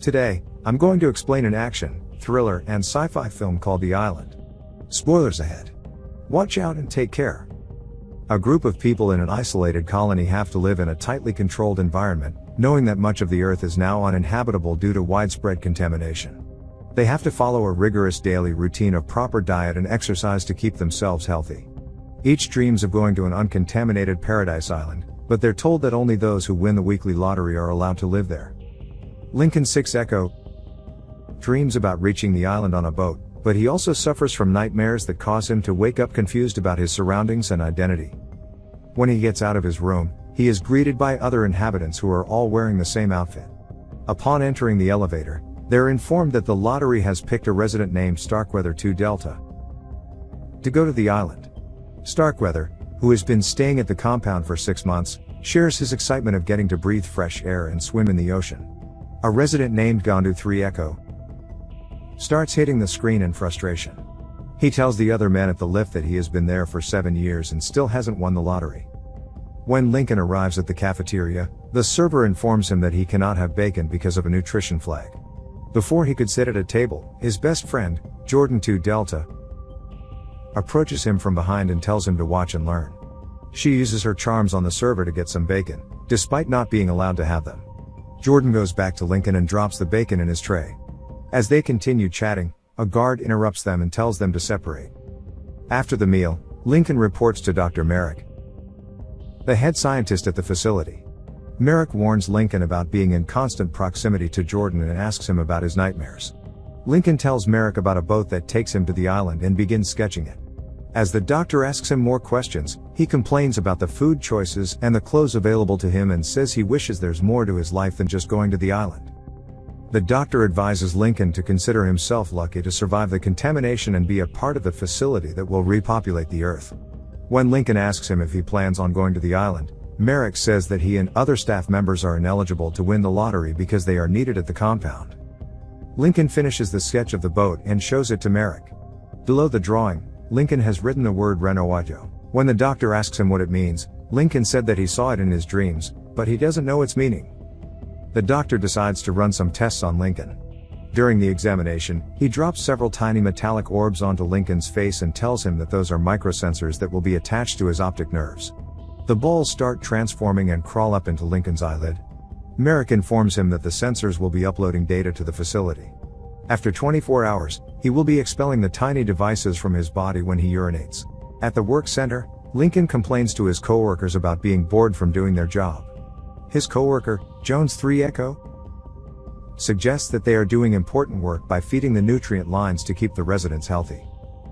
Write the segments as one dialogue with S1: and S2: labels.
S1: Today, I'm going to explain an action, thriller, and sci-fi film called The Island. Spoilers ahead. Watch out and take care. A group of people in an isolated colony have to live in a tightly controlled environment, knowing that much of the Earth is now uninhabitable due to widespread contamination. They have to follow a rigorous daily routine of proper diet and exercise to keep themselves healthy. Each dreams of going to an uncontaminated paradise island, but they're told that only those who win the weekly lottery are allowed to live there. Lincoln 6 Echo dreams about reaching the island on a boat, but he also suffers from nightmares that cause him to wake up confused about his surroundings and identity. When he gets out of his room, he is greeted by other inhabitants who are all wearing the same outfit. Upon entering the elevator, they're informed that the lottery has picked a resident named Starkweather 2 Delta to go to the island. Starkweather, who has been staying at the compound for 6 months, shares his excitement of getting to breathe fresh air and swim in the ocean. A resident named Gandu 3 Echo starts hitting the screen in frustration. He tells the other men at the lift that he has been there for 7 years and still hasn't won the lottery. When Lincoln arrives at the cafeteria, the server informs him that he cannot have bacon because of a nutrition flag. Before he could sit at a table, his best friend, Jordan 2 Delta, approaches him from behind and tells him to watch and learn. She uses her charms on the server to get some bacon, despite not being allowed to have them. Jordan goes back to Lincoln and drops the bacon in his tray. As they continue chatting, a guard interrupts them and tells them to separate. After the meal, Lincoln reports to Dr. Merrick, the head scientist at the facility. Merrick warns Lincoln about being in constant proximity to Jordan and asks him about his nightmares. Lincoln tells Merrick about a boat that takes him to the island and begins sketching it. As the doctor asks him more questions, he complains about the food choices and the clothes available to him and says he wishes there's more to his life than just going to the island. The doctor advises Lincoln to consider himself lucky to survive the contamination and be a part of the facility that will repopulate the Earth. When Lincoln asks him if he plans on going to the island, Merrick says that he and other staff members are ineligible to win the lottery because they are needed at the compound. Lincoln finishes the sketch of the boat and shows it to Merrick. Below the drawing, Lincoln has written the word Renovato. When the doctor asks him what it means, Lincoln said that he saw it in his dreams, but he doesn't know its meaning. The doctor decides to run some tests on Lincoln. During the examination, he drops several tiny metallic orbs onto Lincoln's face and tells him that those are microsensors that will be attached to his optic nerves. The balls start transforming and crawl up into Lincoln's eyelid. Merrick informs him that the sensors will be uploading data to the facility. After 24 hours, he will be expelling the tiny devices from his body when he urinates. At the work center, Lincoln complains to his coworkers about being bored from doing their job. His coworker, Jones 3 Echo, suggests that they are doing important work by feeding the nutrient lines to keep the residents healthy.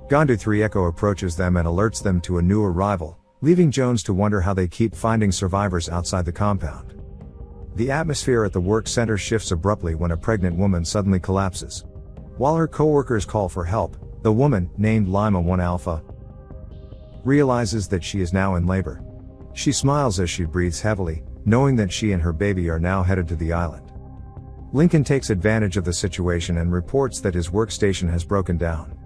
S1: Gandu 3 Echo approaches them and alerts them to a new arrival, leaving Jones to wonder how they keep finding survivors outside the compound. The atmosphere at the work center shifts abruptly when a pregnant woman suddenly collapses. While her coworkers call for help, the woman, named Lima 1 Alpha, realizes that she is now in labor. She smiles as she breathes heavily, knowing that she and her baby are now headed to the island. Lincoln takes advantage of the situation and reports that his workstation has broken down.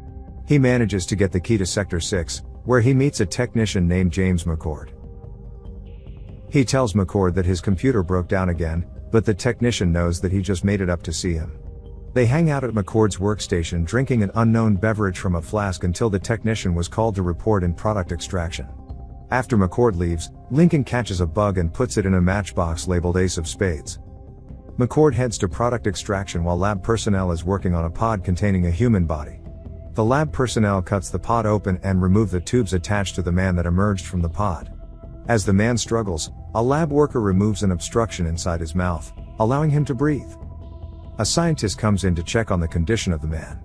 S1: He manages to get the key to Sector 6, where he meets a technician named James McCord. He tells McCord that his computer broke down again, but the technician knows that he just made it up to see him. They hang out at McCord's workstation drinking an unknown beverage from a flask until the technician was called to report in product extraction. After McCord leaves, Lincoln catches a bug and puts it in a matchbox labeled Ace of Spades. McCord heads to product extraction while lab personnel is working on a pod containing a human body. The lab personnel cuts the pod open and remove the tubes attached to the man that emerged from the pod. As the man struggles, a lab worker removes an obstruction inside his mouth, allowing him to breathe. A scientist comes in to check on the condition of the man.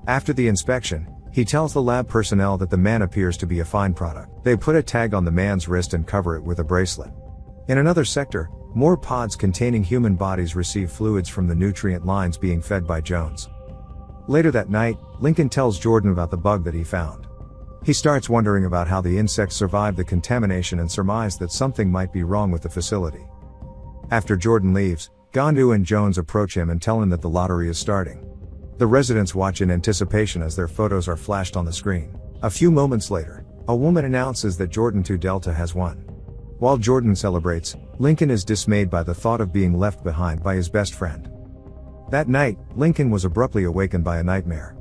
S1: After the inspection, he tells the lab personnel that the man appears to be a fine product. They put a tag on the man's wrist and cover it with a bracelet. In another sector, more pods containing human bodies receive fluids from the nutrient lines being fed by Jones. Later that night, Lincoln tells Jordan about the bug that he found. He starts wondering about how the insects survived the contamination and surmised that something might be wrong with the facility. After Jordan leaves, Gandu and Jones approach him and tell him that the lottery is starting. The residents watch in anticipation as their photos are flashed on the screen. A few moments later, a woman announces that Jordan 2 Delta has won. While Jordan celebrates, Lincoln is dismayed by the thought of being left behind by his best friend. That night, Lincoln was abruptly awakened by a nightmare.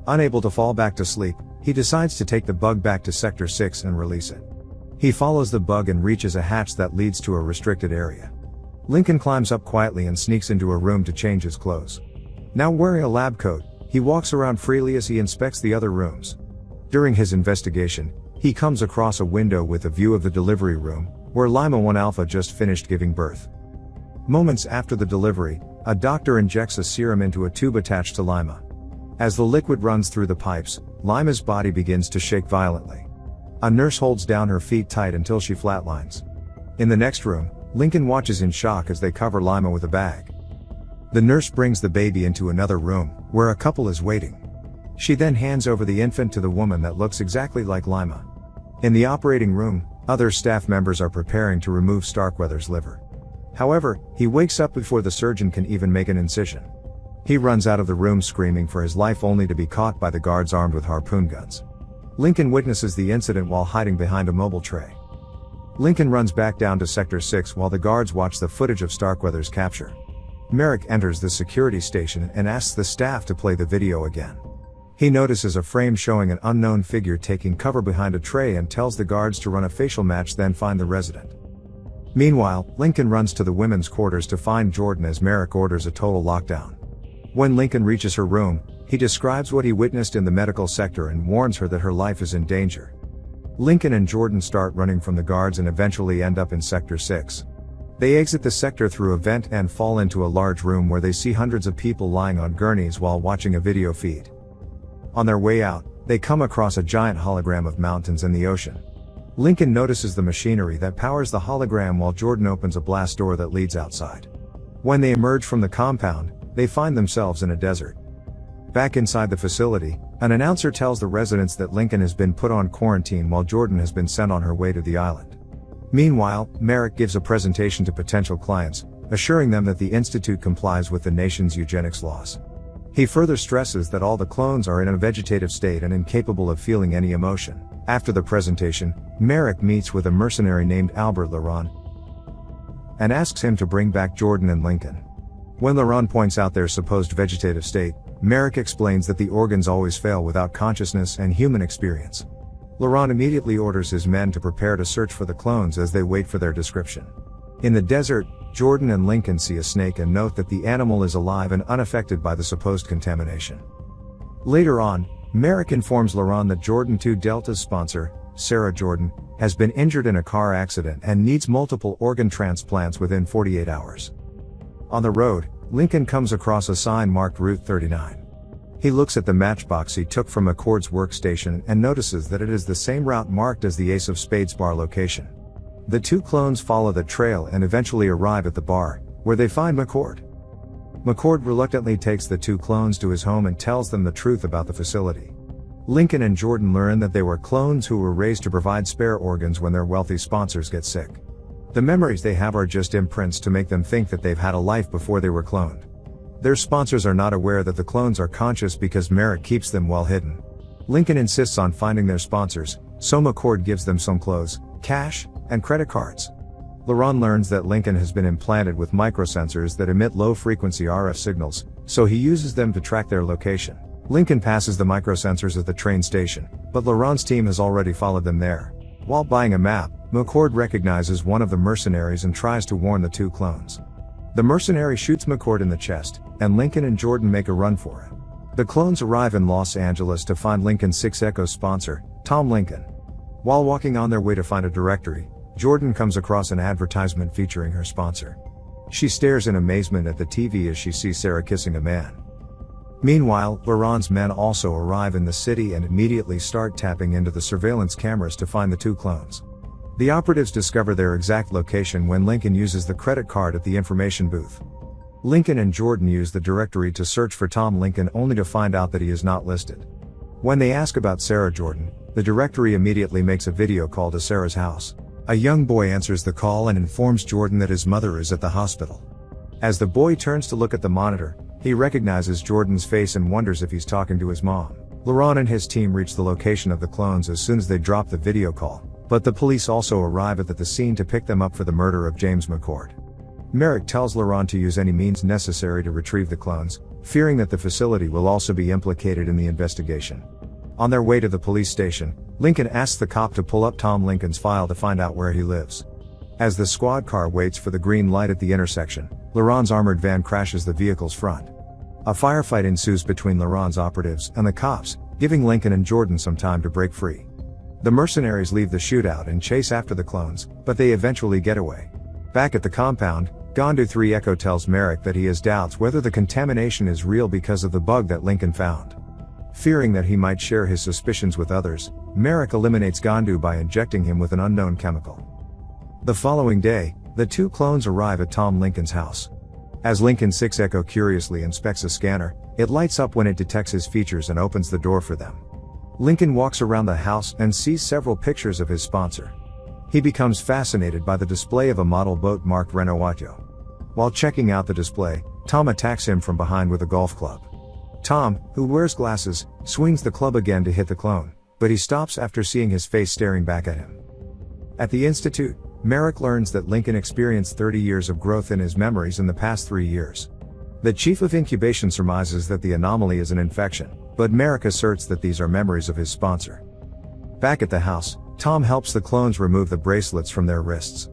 S1: Unable to fall back to sleep, he decides to take the bug back to Sector 6 and release it. He follows the bug and reaches a hatch that leads to a restricted area. Lincoln climbs up quietly and sneaks into a room to change his clothes. Now wearing a lab coat, he walks around freely as he inspects the other rooms. During his investigation, he comes across a window with a view of the delivery room, where Lima 1 Alpha just finished giving birth. Moments after the delivery, a doctor injects a serum into a tube attached to Lima. As the liquid runs through the pipes, Lima's body begins to shake violently. A nurse holds down her feet tight until she flatlines. In the next room, Lincoln watches in shock as they cover Lima with a bag. The nurse brings the baby into another room, where a couple is waiting. She then hands over the infant to the woman that looks exactly like Lima. In the operating room, other staff members are preparing to remove Starkweather's liver. However, he wakes up before the surgeon can even make an incision. He runs out of the room screaming for his life only to be caught by the guards armed with harpoon guns. Lincoln witnesses the incident while hiding behind a mobile tray. Lincoln runs back down to Sector 6 while the guards watch the footage of Starkweather's capture. Merrick enters the security station and asks the staff to play the video again. He notices a frame showing an unknown figure taking cover behind a tray and tells the guards to run a facial match, then find the resident. Meanwhile, Lincoln runs to the women's quarters to find Jordan as Merrick orders a total lockdown. When Lincoln reaches her room, he describes what he witnessed in the medical sector and warns her that her life is in danger. Lincoln and Jordan start running from the guards and eventually end up in Sector 6. They exit the sector through a vent and fall into a large room where they see hundreds of people lying on gurneys while watching a video feed. On their way out, they come across a giant hologram of mountains and the ocean. Lincoln notices the machinery that powers the hologram while Jordan opens a blast door that leads outside. When they emerge from the compound, they find themselves in a desert. Back inside the facility, an announcer tells the residents that Lincoln has been put on quarantine while Jordan has been sent on her way to the island. Meanwhile, Merrick gives a presentation to potential clients, assuring them that the Institute complies with the nation's eugenics laws. He further stresses that all the clones are in a vegetative state and incapable of feeling any emotion. After the presentation, Merrick meets with a mercenary named Albert Laurent and asks him to bring back Jordan and Lincoln. When Laurent points out their supposed vegetative state, Merrick explains that the organs always fail without consciousness and human experience. Laurent immediately orders his men to prepare to search for the clones as they wait for their description. In the desert, Jordan and Lincoln see a snake and note that the animal is alive and unaffected by the supposed contamination. Later on, Merrick informs Laurent that Jordan 2 Delta's sponsor, Sarah Jordan, has been injured in a car accident and needs multiple organ transplants within 48 hours. On the road, Lincoln comes across a sign marked Route 39. He looks at the matchbox he took from McCord's workstation and notices that it is the same route marked as the Ace of Spades bar location. The two clones follow the trail and eventually arrive at the bar, where they find McCord. McCord reluctantly takes the two clones to his home and tells them the truth about the facility. Lincoln and Jordan learn that they were clones who were raised to provide spare organs when their wealthy sponsors get sick. The memories they have are just imprints to make them think that they've had a life before they were cloned. Their sponsors are not aware that the clones are conscious because Merrick keeps them well hidden. Lincoln insists on finding their sponsors, so McCord gives them some clothes, cash, and credit cards. Laurent learns that Lincoln has been implanted with microsensors that emit low-frequency RF signals, so he uses them to track their location. Lincoln passes the microsensors at the train station, but Laurent's team has already followed them there. While buying a map, McCord recognizes one of the mercenaries and tries to warn the two clones. The mercenary shoots McCord in the chest, and Lincoln and Jordan make a run for it. The clones arrive in Los Angeles to find Lincoln's 6 Echo sponsor, Tom Lincoln. While walking on their way to find a directory, Jordan comes across an advertisement featuring her sponsor. She stares in amazement at the TV as she sees Sarah kissing a man. Meanwhile, Laurent's men also arrive in the city and immediately start tapping into the surveillance cameras to find the two clones. The operatives discover their exact location when Lincoln uses the credit card at the information booth. Lincoln and Jordan use the directory to search for Tom Lincoln only to find out that he is not listed. When they ask about Sarah Jordan, the directory immediately makes a video call to Sarah's house. A young boy answers the call and informs Jordan that his mother is at the hospital. As the boy turns to look at the monitor, he recognizes Jordan's face and wonders if he's talking to his mom. Laurent and his team reach the location of the clones as soon as they drop the video call, but the police also arrive at the scene to pick them up for the murder of James McCord. Merrick tells Laurent to use any means necessary to retrieve the clones, fearing that the facility will also be implicated in the investigation. On their way to the police station, Lincoln asks the cop to pull up Tom Lincoln's file to find out where he lives. As the squad car waits for the green light at the intersection, Laurent's armored van crashes the vehicle's front. A firefight ensues between Laurent's operatives and the cops, giving Lincoln and Jordan some time to break free. The mercenaries leave the shootout and chase after the clones, but they eventually get away. Back at the compound, Gondu 3 Echo tells Merrick that he has doubts whether the contamination is real because of the bug that Lincoln found. Fearing that he might share his suspicions with others, Merrick eliminates Gondu by injecting him with an unknown chemical. The following day, the two clones arrive at Tom Lincoln's house. As Lincoln 6 Echo curiously inspects a scanner, it lights up when it detects his features and opens the door for them. Lincoln walks around the house and sees several pictures of his sponsor. He becomes fascinated by the display of a model boat marked Renovatio. While checking out the display, Tom attacks him from behind with a golf club. Tom, who wears glasses, swings the club again to hit the clone, but he stops after seeing his face staring back at him. At the Institute, Merrick learns that Lincoln experienced 30 years of growth in his memories in the past 3 years. The chief of incubation surmises that the anomaly is an infection, but Merrick asserts that these are memories of his sponsor. Back at the house, Tom helps the clones remove the bracelets from their wrists.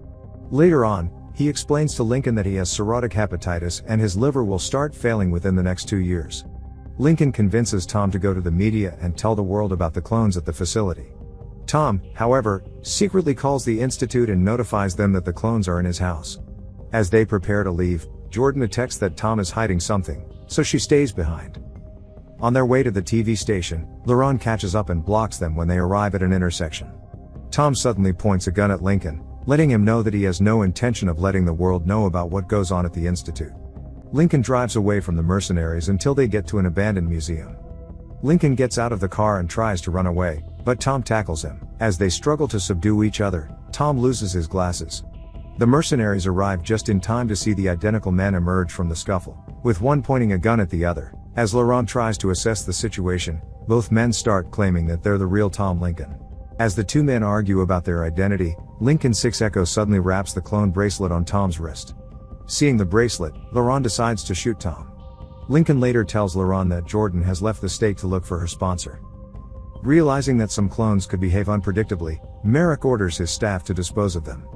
S1: Later on, he explains to Lincoln that he has cirrhotic hepatitis and his liver will start failing within the next 2 years. Lincoln convinces Tom to go to the media and tell the world about the clones at the facility. Tom, however, secretly calls the Institute and notifies them that the clones are in his house. As they prepare to leave, Jordan detects that Tom is hiding something, so she stays behind. On their way to the TV station, Laurent catches up and blocks them when they arrive at an intersection. Tom suddenly points a gun at Lincoln, letting him know that he has no intention of letting the world know about what goes on at the Institute. Lincoln drives away from the mercenaries until they get to an abandoned museum. Lincoln gets out of the car and tries to run away, but Tom tackles him. As they struggle to subdue each other, Tom loses his glasses. The mercenaries arrive just in time to see the identical men emerge from the scuffle, with one pointing a gun at the other. As Laurent tries to assess the situation, both men start claiming that they're the real Tom Lincoln. As the two men argue about their identity, Lincoln 6 Echo suddenly wraps the clone bracelet on Tom's wrist. Seeing the bracelet, Laurent decides to shoot Tom. Lincoln later tells Laurent that Jordan has left the state to look for her sponsor. Realizing that some clones could behave unpredictably, Merrick orders his staff to dispose of them.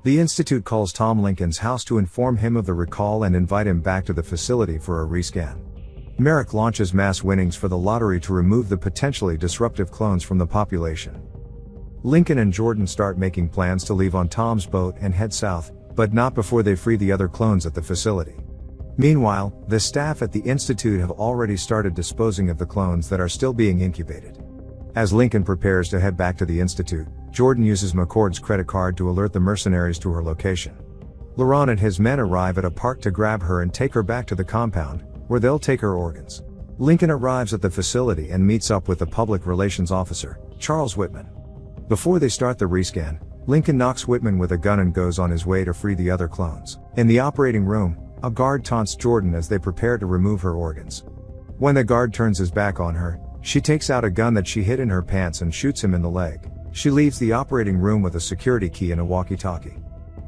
S1: The Institute calls Tom Lincoln's house to inform him of the recall and invite him back to the facility for a rescan. Merrick launches mass winnings for the lottery to remove the potentially disruptive clones from the population. Lincoln and Jordan start making plans to leave on Tom's boat and head south, but not before they free the other clones at the facility. Meanwhile, the staff at the Institute have already started disposing of the clones that are still being incubated. As Lincoln prepares to head back to the Institute, Jordan uses McCord's credit card to alert the mercenaries to her location. Laurent and his men arrive at a park to grab her and take her back to the compound, where they'll take her organs. Lincoln arrives at the facility and meets up with the public relations officer, Charles Whitman. Before they start the rescan, Lincoln knocks Whitman with a gun and goes on his way to free the other clones. In the operating room, a guard taunts Jordan as they prepare to remove her organs. When the guard turns his back on her, she takes out a gun that she hid in her pants and shoots him in the leg. She leaves the operating room with a security key and a walkie-talkie.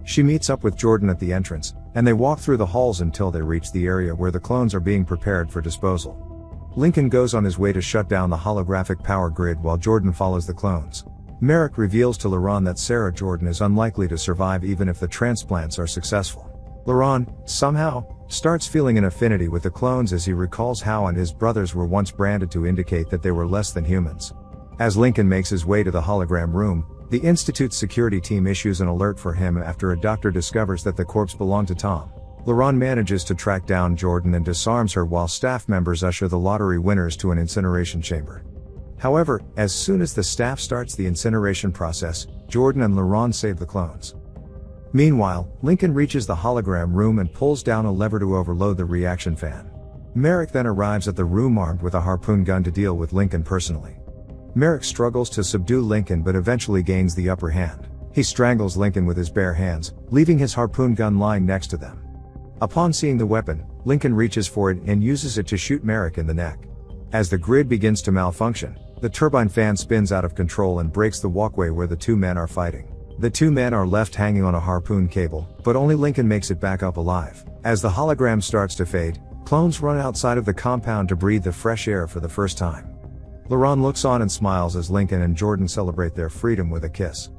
S1: She meets up with Jordan at the entrance, and they walk through the halls until they reach the area where the clones are being prepared for disposal. Lincoln goes on his way to shut down the holographic power grid while Jordan follows the clones. Merrick reveals to Laurent that Sarah Jordan is unlikely to survive even if the transplants are successful. Laurent, somehow, starts feeling an affinity with the clones as he recalls how and his brothers were once branded to indicate that they were less than humans. As Lincoln makes his way to the hologram room, the Institute's security team issues an alert for him after a doctor discovers that the corpse belonged to Tom. Laurent manages to track down Jordan and disarms her while staff members usher the lottery winners to an incineration chamber. However, as soon as the staff starts the incineration process, Jordan and Laurent save the clones. Meanwhile, Lincoln reaches the hologram room and pulls down a lever to overload the reaction fan. Merrick then arrives at the room armed with a harpoon gun to deal with Lincoln personally. Merrick struggles to subdue Lincoln but eventually gains the upper hand. He strangles Lincoln with his bare hands, leaving his harpoon gun lying next to them. Upon seeing the weapon, Lincoln reaches for it and uses it to shoot Merrick in the neck. As the grid begins to malfunction, the turbine fan spins out of control and breaks the walkway where the two men are fighting. The two men are left hanging on a harpoon cable, but only Lincoln makes it back up alive. As the hologram starts to fade, clones run outside of the compound to breathe the fresh air for the first time. LaRon looks on and smiles as Lincoln and Jordan celebrate their freedom with a kiss.